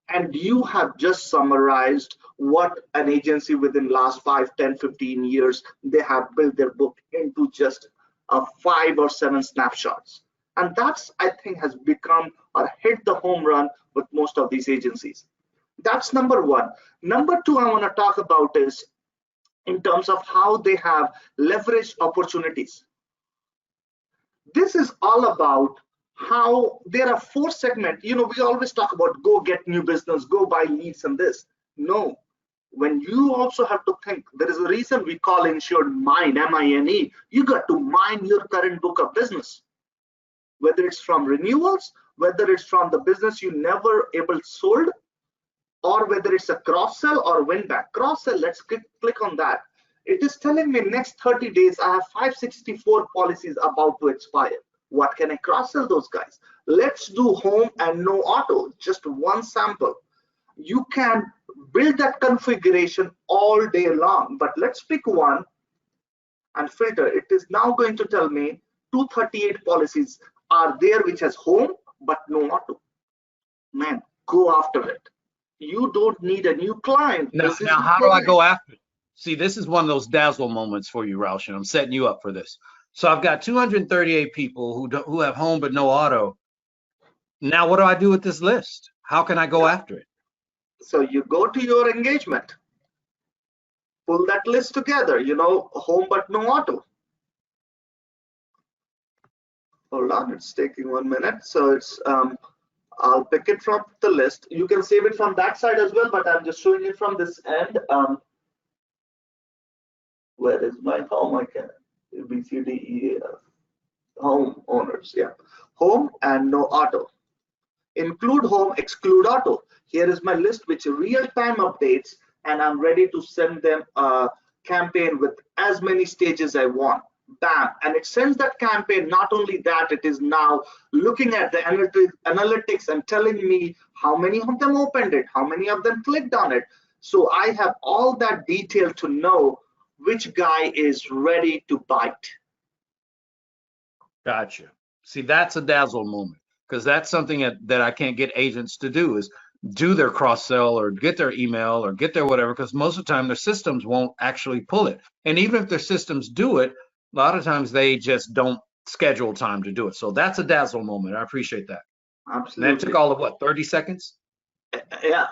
and you have just summarized what an agency within last 5, 10, 15 years, they have built their book into just 5 or 7 snapshots. And that's, I think, has become or hit the home run with most of these agencies. That's number one. Number two I want to talk about is in terms of how they have leveraged opportunities. This is all about how there are 4 segments. We always talk about go get new business, go buy leads and this. No, when you also have to think, there is a reason we call InsuredMine, M-I-N-E. You got to mine your current book of business, whether it's from renewals, whether it's from the business you never able sold, or whether it's a cross-sell or win back. Cross-sell, let's click on that. It is telling me next 30 days, I have 564 policies about to expire. What can I cross-sell those guys? Let's do home and no auto, just one sample. You can build that configuration all day long, but let's pick one and filter. It is now going to tell me 238 policies are there which has home but no auto. Man, go after it. You don't need a new client. Now how do I go after it? See, this is one of those dazzle moments for you, Raution. I'm setting you up for this. So I've got 238 people who have home but no auto. Now what do I do with this list? How can I go after it? So you go to your engagement, pull that list together, home but no auto. Hold on, it's taking 1 minute. So it's I'll pick it from the list. You can save it from that side as well, but I'm just showing it from this end. Where is my home? I can B, C, D, E, F. Home owners, yeah. Home and no auto. Include home, exclude auto. Here is my list which real-time updates, and I'm ready to send them a campaign with as many stages I want. Bam, and it sends that campaign. Not only that, it is now looking at the analytics and telling me how many of them opened it, how many of them clicked on it. So I have all that detail to know which guy is ready to bite. Gotcha. See, that's a dazzle moment, because that's something that I can't get agents to do, is do their cross-sell or get their email or get their whatever, because most of the time their systems won't actually pull it. And even if their systems do it, a lot of times they just don't schedule time to do it. So that's a dazzle moment. I appreciate that. Absolutely. And that took all of what, 30 seconds? Yeah.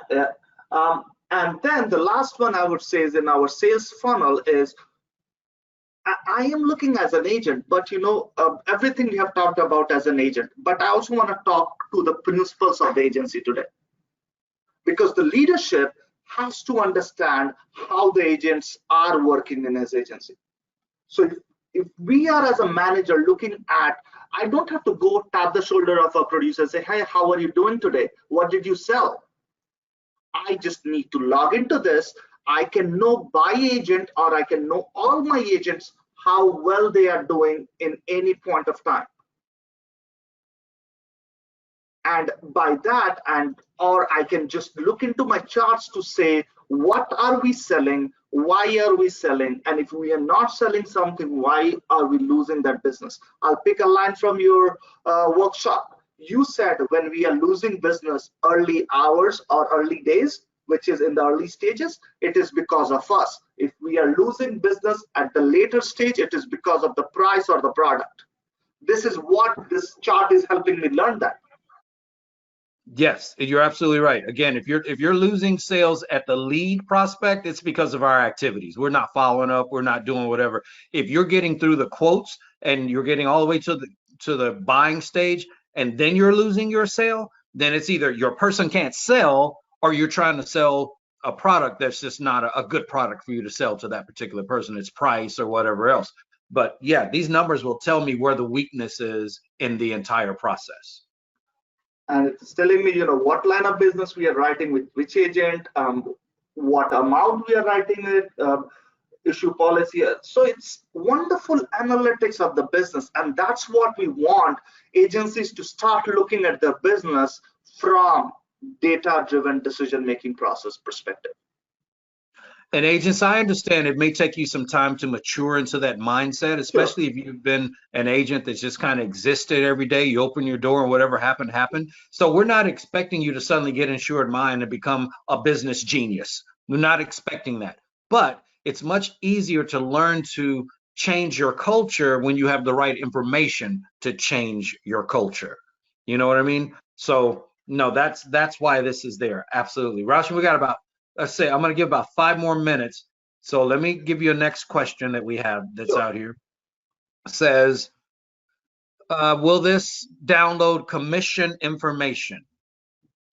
And then the last one I would say is in our sales funnel is I am looking as an agent, but everything we have talked about as an agent, but I also want to talk to the principals of the agency today, because the leadership has to understand how the agents are working in his agency. So if we are as a manager looking at, I don't have to go tap the shoulder of a producer and say, hey, how are you doing today? What did you sell? I just need to log into this. I can know by agent, or I can know all my agents how well they are doing in any point of time. And by that, or I can just look into my charts to say, what are we selling? Why are we selling? And if we are not selling something, why are we losing that business? I'll pick a line from your workshop. You said when we are losing business early hours or early days, which is in the early stages, it is because of us. If we are losing business at the later stage, it is because of the price or the product. This is what this chart is helping me learn that. Yes, you're absolutely right. Again, if you're losing sales at the lead prospect, it's because of our activities. We're not following up, we're not doing whatever. If you're getting through the quotes and you're getting all the way to the buying stage, and then you're losing your sale, then it's either your person can't sell, or you're trying to sell a product that's just not a good product for you to sell to that particular person. It's price or whatever else. But yeah, these numbers will tell me where the weakness is in the entire process. And it's telling me, what line of business we are writing with which agent, what amount we are writing it. issue policy. So it's wonderful analytics of the business, and that's what we want agencies to start looking at their business from data-driven decision-making process perspective. And agents, I understand it may take you some time to mature into that mindset, especially if you've been an agent that's just kind of existed every day. You open your door and whatever happened, happened. So we're not expecting you to suddenly get InsuredMine and become a business genius. We're not expecting that. But it's much easier to learn to change your culture when you have the right information to change your culture. You know what I mean? So no, that's why this is there. Absolutely. Raution, we got about, let's say, I'm going to give about 5 more minutes. So let me give you a next question that we have that's out here. It says, will this download commission information?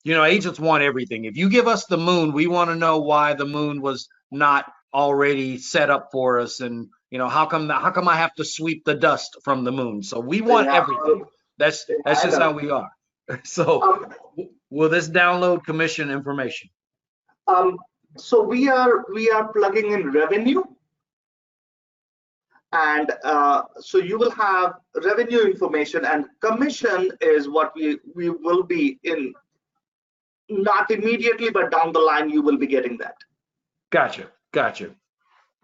You know, agents want everything. If you give us the moon, we want to know why the moon was not already set up for us. And, you know, how come I have to sweep the dust from the moon? So we want everything. That's just how we are. So will this download commission information? So we are plugging in revenue, and so you will have revenue information, and commission is what we will be in, not immediately, but down the line you will be getting that. Gotcha.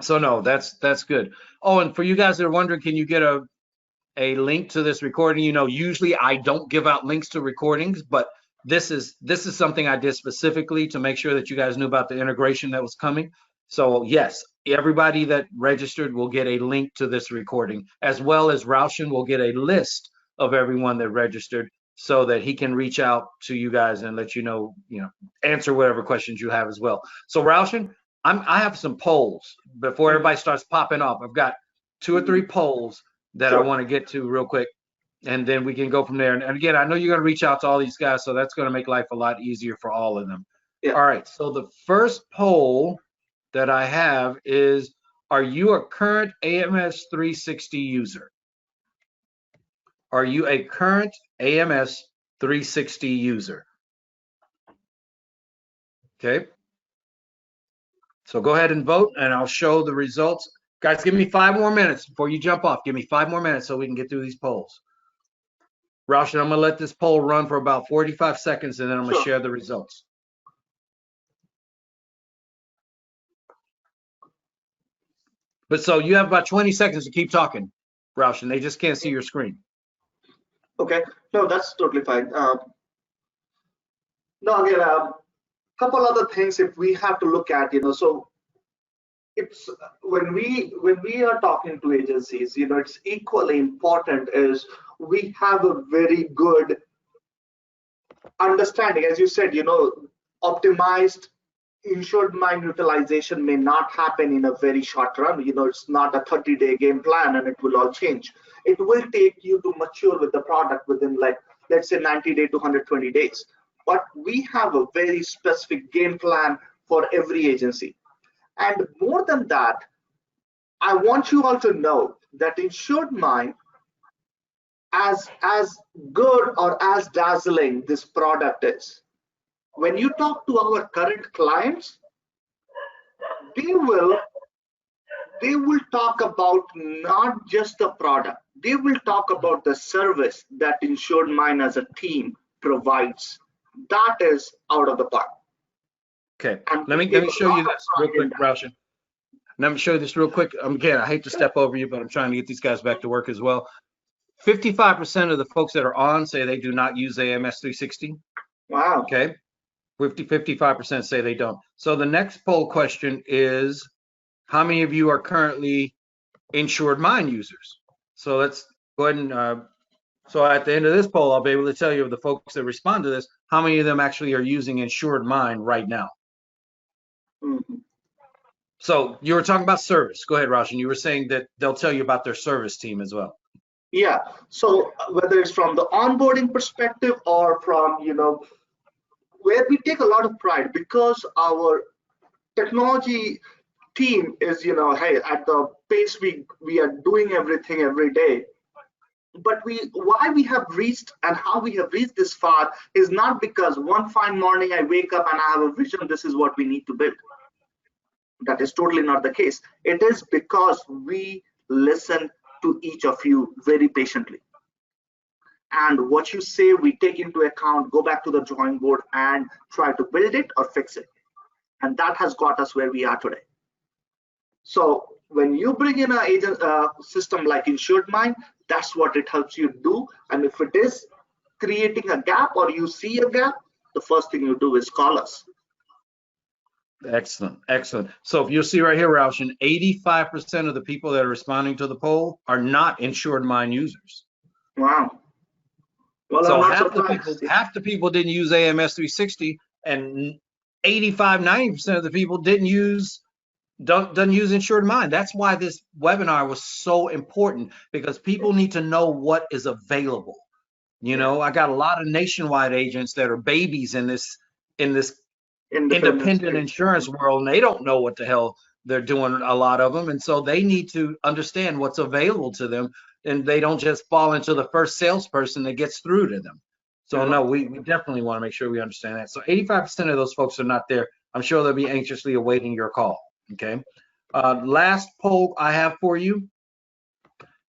So no, that's good. Oh, and for you guys that are wondering, can you get a link to this recording? You know, usually I don't give out links to recordings, but this is something I did specifically to make sure that you guys knew about the integration that was coming. So yes, everybody that registered will get a link to this recording, as well as Raution will get a list of everyone that registered so that he can reach out to you guys and let you know, answer whatever questions you have as well. So Raution, I have some polls before everybody starts popping off. I've got 2 or 3 polls that I want to get to real quick, and then we can go from there. And again, I know you're going to reach out to all these guys, so that's going to make life a lot easier for all of them. Yeah. All right, so the first poll that I have is, are you a current AMS 360 user? Are you a current AMS 360 user? Okay. So go ahead and vote, and I'll show the results. Guys, give me 5 more minutes before you jump off. Give me 5 more minutes so we can get through these polls. Raution, I'm going to let this poll run for about 45 seconds, and then I'm going to share the results. But so you have about 20 seconds to keep talking, Raution. They just can't see your screen. Okay. No, that's totally fine. No, again, couple other things if we have to look at, so it's when we are talking to agencies, it's equally important is we have a very good understanding. As you said, optimized InsuredMine utilization may not happen in a very short run. It's not a 30-day game plan and it will all change. It will take you to mature with the product within, like, let's say 90 days to 120 days. But we have a very specific game plan for every agency. And more than that, I want you all to know that InsuredMine, as good or as dazzling this product is, when you talk to our current clients, they will talk about not just the product, they will talk about the service that InsuredMine as a team provides. That is out of the park. Okay, let me show you this real quick, Raution. Let me show you this real quick. Again, I hate to step over you, but I'm trying to get these guys back to work as well. 55% of the folks that are on say they do not use AMS 360. Wow. Okay, 55% say they don't. So the next poll question is, how many of you are currently InsuredMine users? So let's go ahead and, so at the end of this poll, I'll be able to tell you of the folks that respond to this, how many of them actually are using InsuredMine right now. Mm-hmm. So you were talking about service. Go ahead, Raution. You were saying that they'll tell you about their service team as well. Yeah. So whether it's from the onboarding perspective or from, where we take a lot of pride because our technology team is, hey, at the pace we are doing everything every day. But why we have reached and how we have reached this far is not because one fine morning I wake up and I have a vision, this is what we need to build. That is totally not the case. It is because we listen to each of you very patiently. And what you say, we take into account, go back to the drawing board and try to build it or fix it. And that has got us where we are today. So when you bring in an agent system like InsuredMine, that's what it helps you do. And if it is creating a gap or you see a gap, the first thing you do is call us. Excellent, excellent. So if you see right here, Raution, 85% of the people that are responding to the poll are not InsuredMine users. Wow. Well, So I'm not surprised. half the people didn't use AMS360, and 85-90% of the people doesn't use InsuredMine. That's why this webinar was so important, because people need to know what is available. You know, I got a lot of nationwide agents that are babies in this independent insurance world, and they don't know what the hell they're doing, a lot of them, and so they need to understand what's available to them, and they don't just fall into the first salesperson that gets through to them. So no, we definitely want to make sure we understand that. So 85% of those folks are not there. I'm sure they'll be anxiously awaiting your call. Okay. Last poll I have for you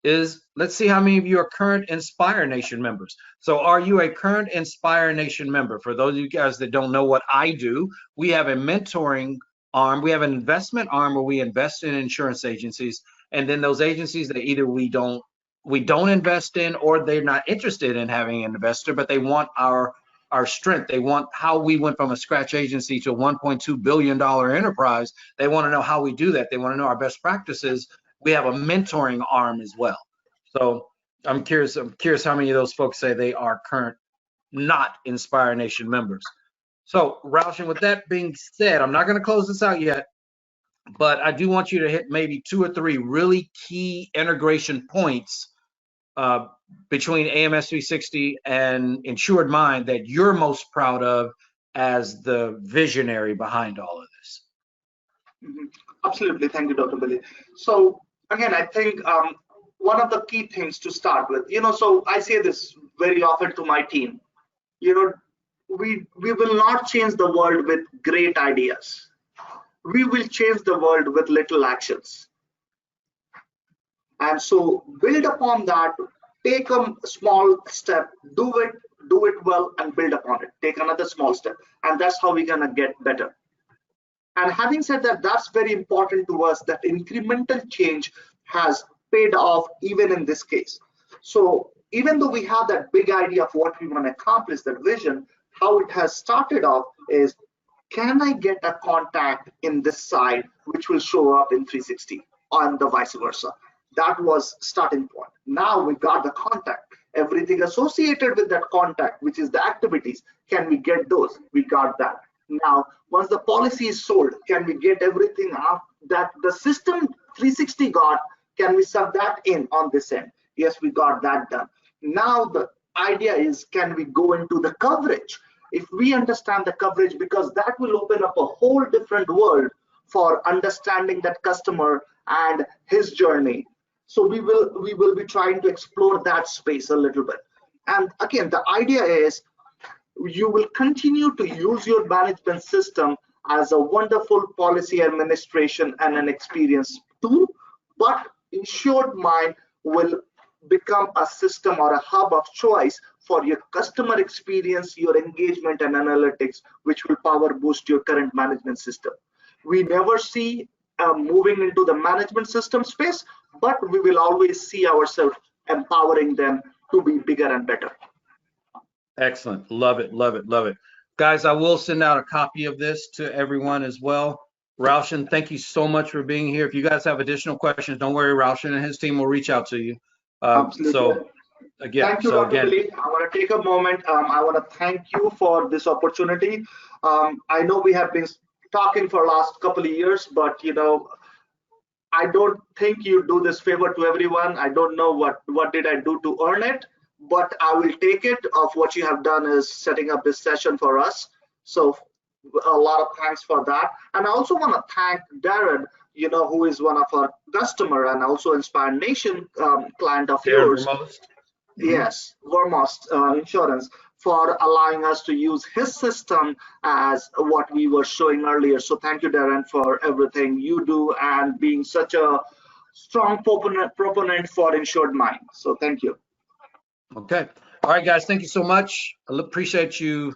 is, let's see how many of you are current Inspire Nation members. So are you a current Inspire Nation member? For those of you guys that don't know what I do, we have a mentoring arm. We have an investment arm where we invest in insurance agencies, and then those agencies that either we don't invest in, or they're not interested in having an investor, but they want our strength. They want how we went from a scratch agency to a $1.2 billion enterprise. They want to know how we do that. They want to know our best practices. We have a mentoring arm as well. So I'm curious how many of those folks say they are current, not Inspire Nation members. So Raution, with that being said, I'm not going to close this out yet, but I do want you to hit maybe 2 or 3 really key integration points between AMS360 and InsuredMine that you're most proud of as the visionary behind all of this. Absolutely. Thank you, Dr. Billy. So again, I think one of the key things to start with, so I say this very often to my team, we will not change the world with great ideas. We will change the world with little actions. And so build upon that, take a small step, do it well, and build upon it. Take another small step. And that's how we're going to get better. And having said that, that's very important to us, that incremental change has paid off even in this case. So even though we have that big idea of what we want to accomplish, that vision, how it has started off is, can I get a contact in this side which will show up in 360 and the vice versa? That was starting point. Now we got the contact, everything associated with that contact, which is the activities. Can we get those? We got that. Now, once the policy is sold, can we get everything out that the system 360 got? Can we sub that in on this end? Yes, we got that done. Now the idea is, can we go into the coverage? If we understand the coverage, because that will open up a whole different world for understanding that customer and his journey. So we will be trying to explore that space a little bit. And again, the idea is, you will continue to use your management system as a wonderful policy administration and an experience tool, but InsuredMine will become a system or a hub of choice for your customer experience, your engagement and analytics, which will power boost your current management system. We never see moving into the management system space, but we will always see ourselves empowering them to be bigger and better. Excellent. Love it, love it, love it. Guys, I will send out a copy of this to everyone as well. Raution, thank you so much for being here. If you guys have additional questions, don't worry, Raution and his team will reach out to you. So again, thank you, Dr. Billy. I want to take a moment. I want to thank you for this opportunity. I know we have been talking for the last couple of years, but I don't think you do this favor to everyone. I don't know what did I do to earn it, but I will take it. Of what you have done is setting up this session for us. So a lot of thanks for that. And I also want to thank Darren, who is one of our customer and also Inspire Nation client of yours. Vermost. Yes, Vermost Insurance, for allowing us to use his system as what we were showing earlier. So thank you, Darren, for everything you do and being such a strong proponent for InsuredMine. So thank you. Okay. All right, guys, thank you so much. I appreciate you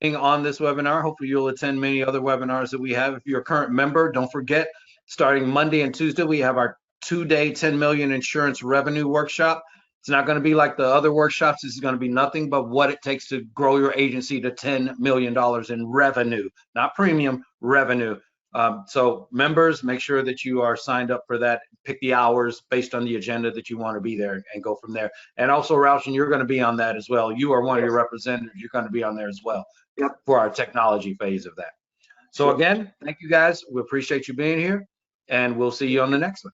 being on this webinar. Hopefully you'll attend many other webinars that we have. If you're a current member, don't forget, starting Monday and Tuesday, we have our 2-day 10 million insurance revenue workshop. It's not going to be like the other workshops. This is going to be nothing but what it takes to grow your agency to $10 million in revenue, not premium, revenue. So members, make sure that you are signed up for that. Pick the hours based on the agenda that you want to be there and go from there. And also, Raution, you're going to be on that as well. You are one of your representatives. You're going to be on there as well for our technology phase of that. So again, thank you guys. We appreciate you being here, and we'll see you on the next one.